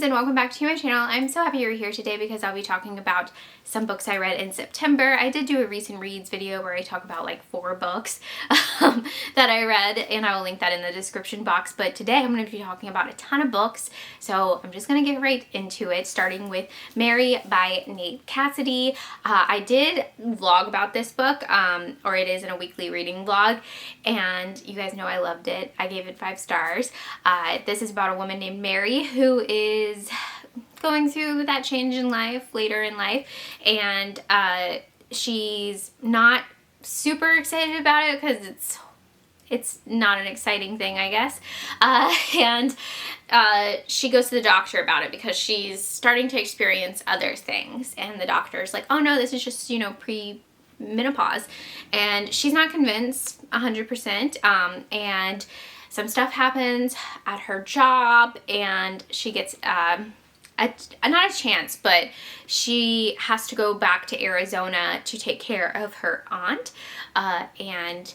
and welcome back to my channel. I'm so happy you're here today because I'll be talking about some books I read in September. I did do a recent reads video where I talk about like 4 books that I read, and I will link that in the description box. But today I'm going to be talking about a ton of books, so I'm just going to get right into it, starting with Mary by Nate Cassidy. I did vlog about this book, or it is in a weekly reading vlog, and you guys know I loved it. I gave it 5 stars. This is about a woman named Mary who is going through that change in life later in life, and she's not super excited about it because it's not an exciting thing, I guess. And she goes to the doctor about it because she's starting to experience other things, and the doctor's like, oh no, this is just, you know, pre-menopause, and she's not convinced 100%. And some stuff happens at her job, and she gets not a chance, but she has to go back to Arizona to take care of her aunt, and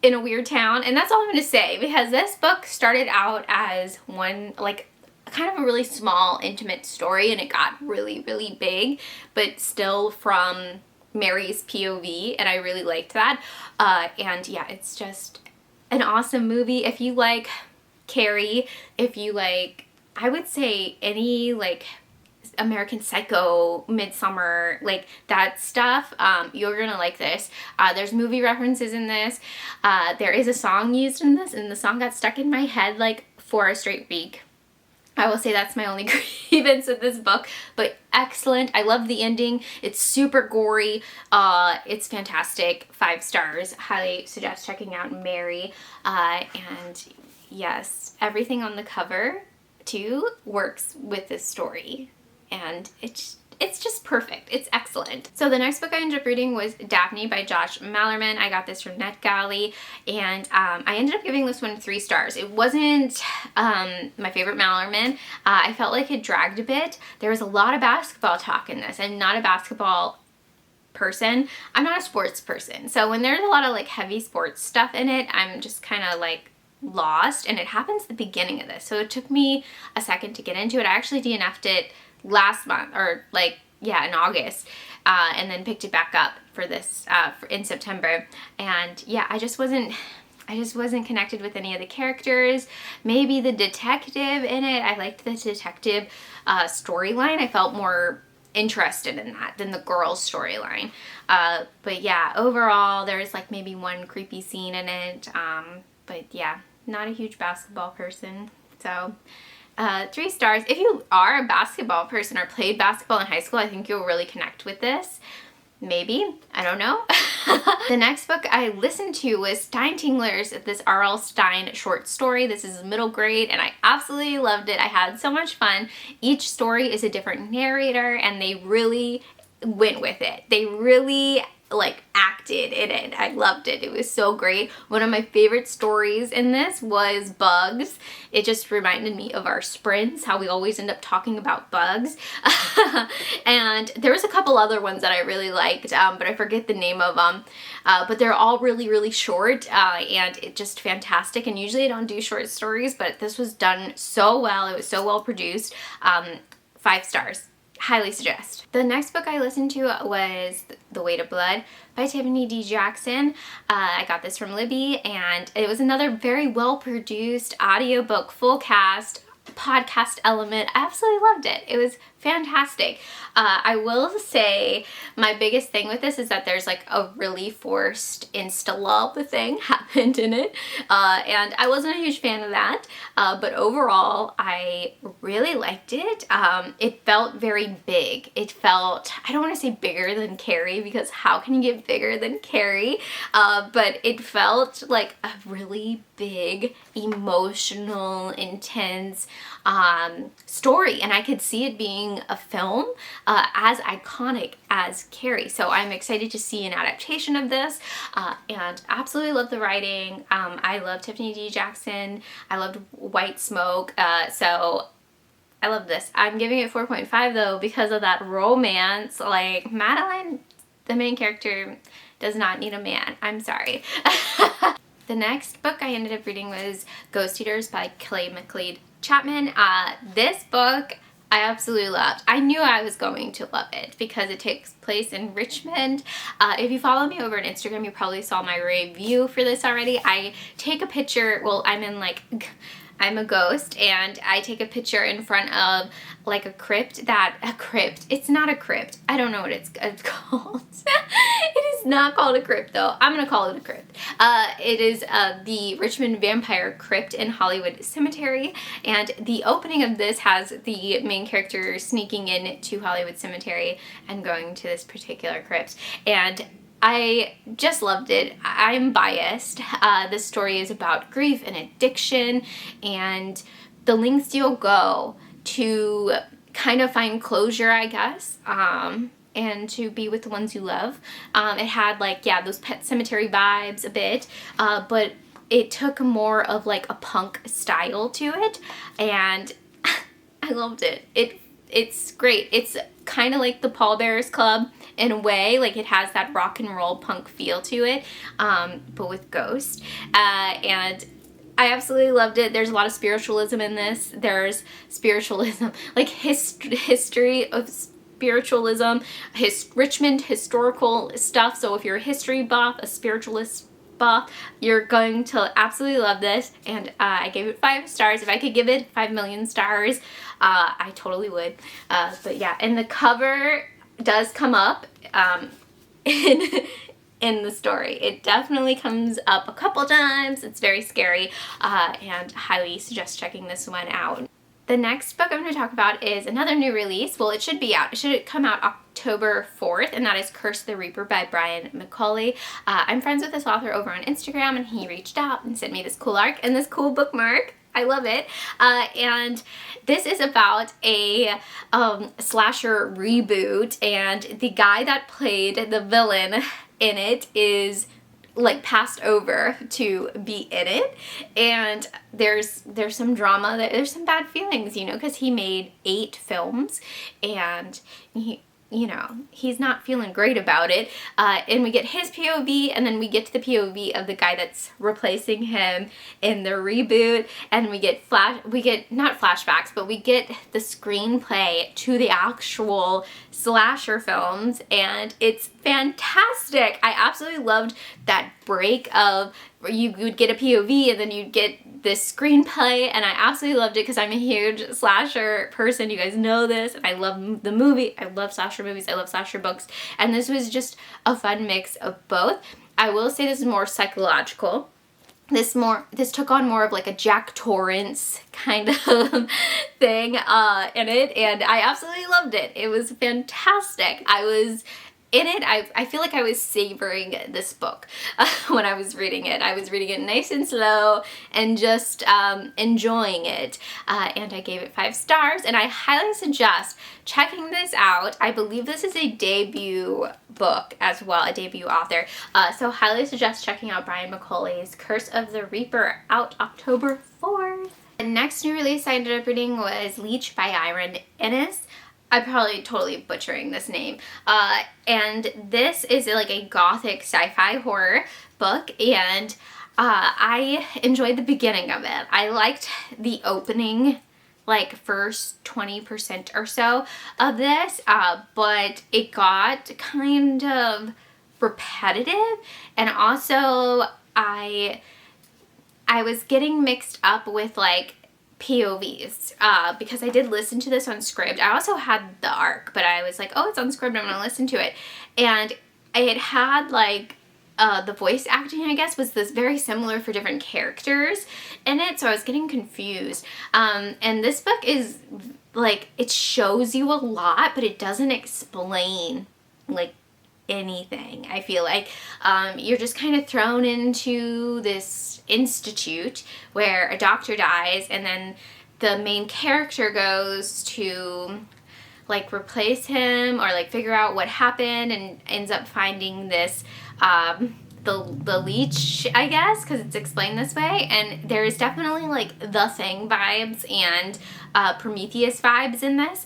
in a weird town. And that's all I'm going to say, because this book started out as one, like, kind of a really small, intimate story, and it got really, really big, but still from Mary's POV, and I really liked that. And yeah, it's just an awesome movie. If you like Carrie, if you like, I would say, any like American Psycho, Midsummer, like that stuff, you're gonna like this. There's movie references in this. There is a song used in this, and the song got stuck in my head like for a straight week. I will say that's my only grievance with this book, but excellent. I love the ending. It's super gory. It's fantastic. 5 stars. Highly suggest checking out Mary. And yes, everything on the cover too works with this story, and it's just perfect. It's excellent. So the next book I ended up reading was Daphne by Josh Malerman. I got this from NetGalley, and I ended up giving this one 3 stars. It wasn't my favorite Malerman. I felt like it dragged a bit. There was a lot of basketball talk in this. I'm not a basketball person. I'm not a sports person. So when there's a lot of like heavy sports stuff in it, I'm just kind of like lost, and it happens at the beginning of this. So it took me a second to get into it. I actually DNF'd it last month, or like, yeah, in August, and then picked it back up for this in September. And yeah, I just wasn't connected with any of the characters. Maybe the detective in it. I liked the detective storyline. I felt more interested in that than the girl's storyline. But yeah, overall, there's like maybe one creepy scene in it. But yeah, not a huge basketball person. So 3 stars. If you are a basketball person or played basketball in high school, I think you'll really connect with this. Maybe. I don't know. The next book I listened to was Stinetinglers, this R.L. Stine short story. This is middle grade, and I absolutely loved it. I had so much fun. Each story is a different narrator, and they really went with it. They really like acted in it. I loved it. It was so great. One of my favorite stories in this was bugs. It just reminded me of our sprints, how we always end up talking about bugs. And there was a couple other ones that I really liked, but I forget the name of them. But they're all really, really short, and it's just fantastic. And usually I don't do short stories, but this was done so well. It was so well produced. 5 stars. Highly suggest. The next book I listened to was Dowry of Blood by Tiffany D. Jackson. I got this from Libby, and it was another very well produced audiobook, full cast, podcast element. I absolutely loved it. It was fantastic. I will say my biggest thing with this is that there's like a really forced insta-love thing happened in it, and I wasn't a huge fan of that, but overall I really liked it. It felt very big. It felt, I don't want to say bigger than Carrie, because how can you get bigger than Carrie, but it felt like a really big, emotional, intense story, and I could see it being a film as iconic as Carrie. So I'm excited to see an adaptation of this, and absolutely love the writing. I love Tiffany D. Jackson. I loved White Smoke, so I love this. I'm giving it 4.5 though because of that romance. Like, Madeline, the main character, does not need a man. I'm sorry. The next book I ended up reading was Ghost Eaters by Clay McLeod Chapman. This book I absolutely loved. I knew I was going to love it because it takes place in Richmond. If you follow me over on Instagram, you probably saw my review for this already. I take a picture, well, I'm a ghost, and I take a picture in front of like a crypt, it's not a crypt. I don't know what it's called. It is not called a crypt though. I'm gonna call it a crypt. It is the Richmond Vampire Crypt in Hollywood Cemetery, and the opening of this has the main character sneaking in to Hollywood Cemetery and going to this particular crypt, and I just loved it. I'm biased. This story is about grief and addiction and the lengths you'll go to kind of find closure, I guess, and to be with the ones you love. It had like, yeah, those Pet Cemetery vibes a bit, but it took more of like a punk style to it, and I loved it. It's great. It's kind of like the Pallbearers Club in a way, like it has that rock and roll punk feel to it, but with ghosts, and I absolutely loved it. There's a lot of spiritualism in this. There's spiritualism, like history of spiritualism, Richmond historical stuff. So if you're a history buff, a spiritualist buff, you're going to absolutely love this. And I gave it 5 stars. If I could give it 5 million stars, I totally would. But yeah, and the cover does come up in the story. It definitely comes up a couple times. It's very scary, and highly suggest checking this one out. The next book I'm going to talk about is another new release. Well, it should be out. It should come out October 4th, and that is Curse the Reaper by Brian McCauley. I'm friends with this author over on Instagram, and he reached out and sent me this cool arc and this cool bookmark. I love it. And this is about a slasher reboot, and the guy that played the villain in it is like passed over to be in it, and there's some drama, there's some bad feelings, you know, because he made 8 films, and he's not feeling great about it, and we get his POV, and then we get to the POV of the guy that's replacing him in the reboot, and we get not flashbacks, but we get the screenplay to the actual slasher films, and it's fantastic. I absolutely loved that break of you would get a POV and then you'd get this screenplay, and I absolutely loved it because I'm a huge slasher person. You guys know this, and I love the movie. I love slasher movies. I love slasher books, and this was just a fun mix of both. I will say this is more psychological. This took on more of like a Jack Torrance kind of thing in it, and I absolutely loved it. It was fantastic. I was in it. I feel like I was savoring this book when I was reading it. I was reading it nice and slow and just enjoying it, and I gave it 5 stars, and I highly suggest checking this out. I believe this is a debut book as well, a debut author, so highly suggest checking out Brian McCauley's Curse of the Reaper, out October 4th. The next new release I ended up reading was Leech by Iron Ennis. I'm probably totally butchering this name. And this is like a gothic sci-fi horror book, and I enjoyed the beginning of it. I liked the opening, like first 20% or so of this, but it got kind of repetitive, and also I was getting mixed up with like POVs, because I did listen to this on Scribd. I also had the ARC, but I was like, oh, it's on Scribd, I'm gonna listen to it. And it had like the voice acting, I guess, was this very similar for different characters in it, so I was getting confused. And this book is like, it shows you a lot, but it doesn't explain like anything. I feel like you're just kind of thrown into this institute where a doctor dies, and then the main character goes to like replace him or like figure out what happened, and ends up finding this the Leech, I guess, because it's explained this way, and there is definitely like The Thing vibes and Prometheus vibes in this,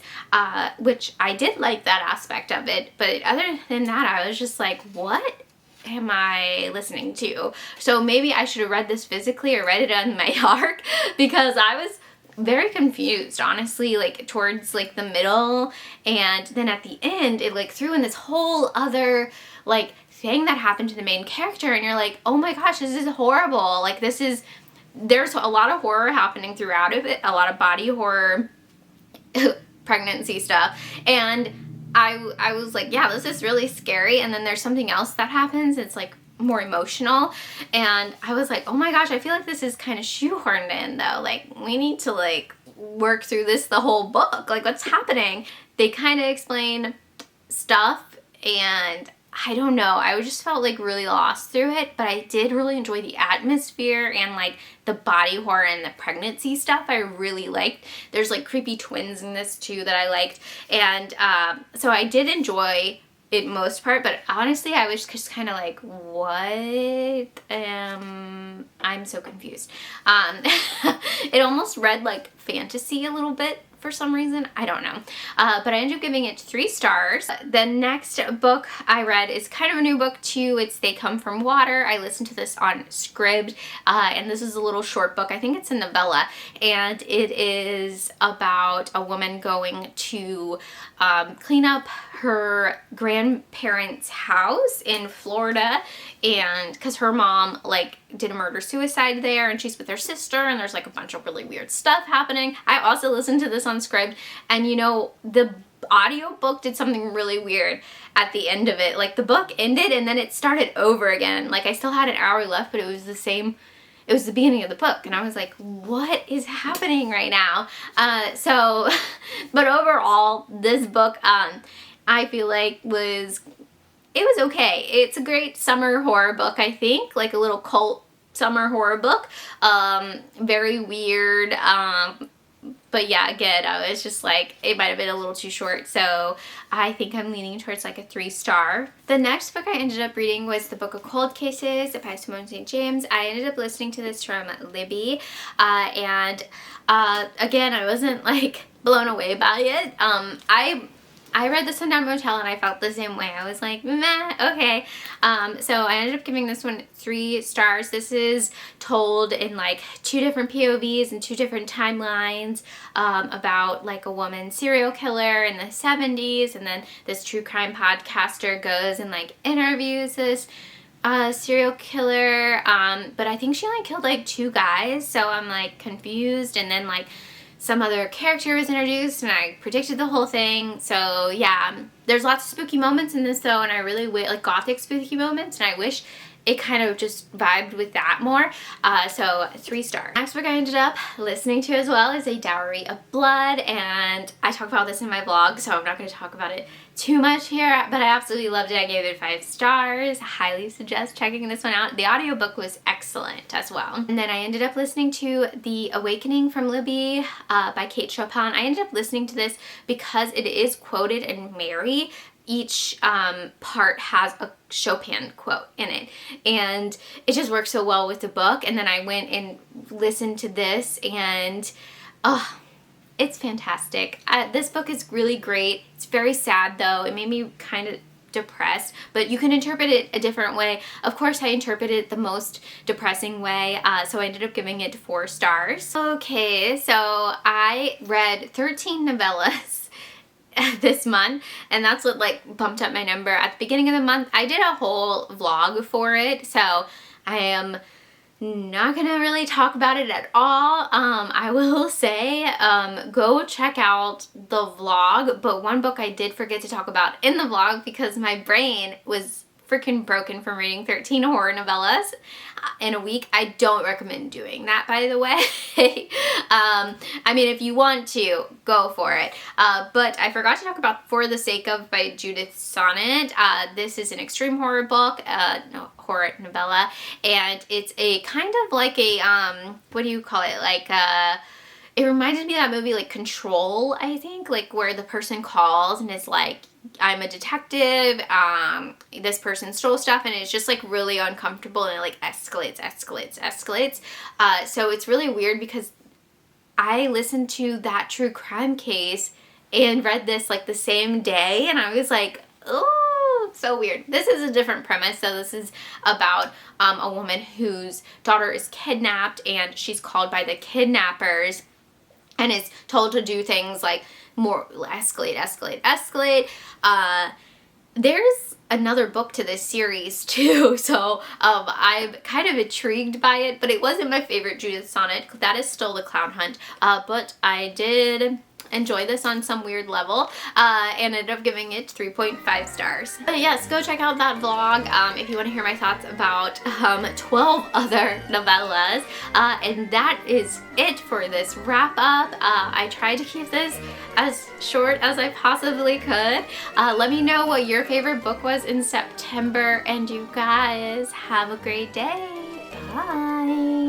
which I did like that aspect of it, but other than that, I was just like, what am I listening to? So maybe I should have read this physically or read it on my ARC, because I was very confused, honestly, like towards like the middle, and then at the end it like threw in this whole other like thing that happened to the main character, and you're like, oh my gosh, this is horrible. Like there's a lot of horror happening throughout of it, a lot of body horror, pregnancy stuff, and I was like, yeah, this is really scary. And then there's something else that happens, it's like more emotional, and I was like, oh my gosh, I feel like this is kind of shoehorned in though. Like, we need to like work through this the whole book. Like, what's happening? They kind of explain stuff, and I don't know, I just felt like really lost through it, but I did really enjoy the atmosphere and like the body horror and the pregnancy stuff I really liked. There's like creepy twins in this too that I liked, and so I did enjoy it most part, but honestly I was just kind of like, what? I'm so confused. It almost read like fantasy a little bit for some reason. I don't know. But I ended up giving it 3 stars. The next book I read is kind of a new book too. It's They Come From Water. I listened to this on Scribd, and this is a little short book. I think it's a novella, and it is about a woman going to clean up her grandparents' house in Florida, and because her mom like did a murder-suicide there, and she's with her sister, and there's like a bunch of really weird stuff happening. I also listened to this on Scribd, and you know, the audiobook did something really weird at the end of it. Like, the book ended and then it started over again. Like, I still had an hour left, but it was the same. It was the beginning of the book, and I was like, what is happening right now? But overall, this book, I feel like was okay. It's a great summer horror book, I think, like a little cult summer horror book. Very weird, but yeah, again, I was just like, it might have been a little too short, so I think I'm leaning towards like a 3-star. The next book I ended up reading was The Book of Cold Cases by Simone St. James. I ended up listening to this from Libby, and again, I wasn't like blown away by it. I read The Sundown Motel and I felt the same way. I was like, meh, okay. So I ended up giving this one 3 stars. This is told in like 2 different POVs and 2 different timelines, about like a woman serial killer in the 70s, and then this true crime podcaster goes and like interviews this serial killer, but I think she only killed like 2 guys, so I'm like confused, and then like some other character was introduced and I predicted the whole thing. So yeah, there's lots of spooky moments in this though, and I really like gothic spooky moments, and I wish it kind of just vibed with that more. So 3 stars. Next book I ended up listening to as well is A Dowry of Blood, and I talk about this in my vlog, so I'm not going to talk about it too much here, but I absolutely loved it. I gave it 5 stars. Highly suggest checking this one out. The audiobook was excellent as well. And then I ended up listening to The Awakening from Libby by Kate Chopin. I ended up listening to this because it is quoted in Mary. Each part has a Chopin quote in it, and it just works so well with the book. And then I went and listened to this, and it's fantastic. This book is really great. It's very sad though. It made me kind of depressed, but you can interpret it a different way. Of course, I interpreted it the most depressing way, so I ended up giving it 4 stars. Okay, so I read 13 novellas this month, and that's what like bumped up my number. At the beginning of the month, I did a whole vlog for it, so I am not gonna really talk about it at all. I will say, go check out the vlog, but one book I did forget to talk about in the vlog because my brain was freaking broken from reading 13 horror novellas in a week. I don't recommend doing that, by the way. I mean, if you want to, go for it. But I forgot to talk about For the Sake of by Judith Sonnet. This is an extreme horror book, horror novella, and it's a kind of like a, what do you call it? Like, it reminded me of that movie, like Control, I think, like where the person calls and is like, I'm a detective, this person stole stuff, and it's just like really uncomfortable, and it like escalates. So it's really weird because I listened to that true crime case and read this like the same day, and I was like, oh, so weird. This is a different premise. So this is about a woman whose daughter is kidnapped, and she's called by the kidnappers, and is told to do things like more escalate, escalate, escalate. There's another book to this series too, so I'm kind of intrigued by it, but it wasn't my favorite Judith sonnet. That is still The Clown Hunt, but I did enjoy this on some weird level, and ended up giving it 3.5 stars. But yes, go check out that vlog if you want to hear my thoughts about 12 other novellas, and that is it for this wrap up. I tried to keep this as short as I possibly could. Let me know what your favorite book was in September, and you guys have a great day. Bye!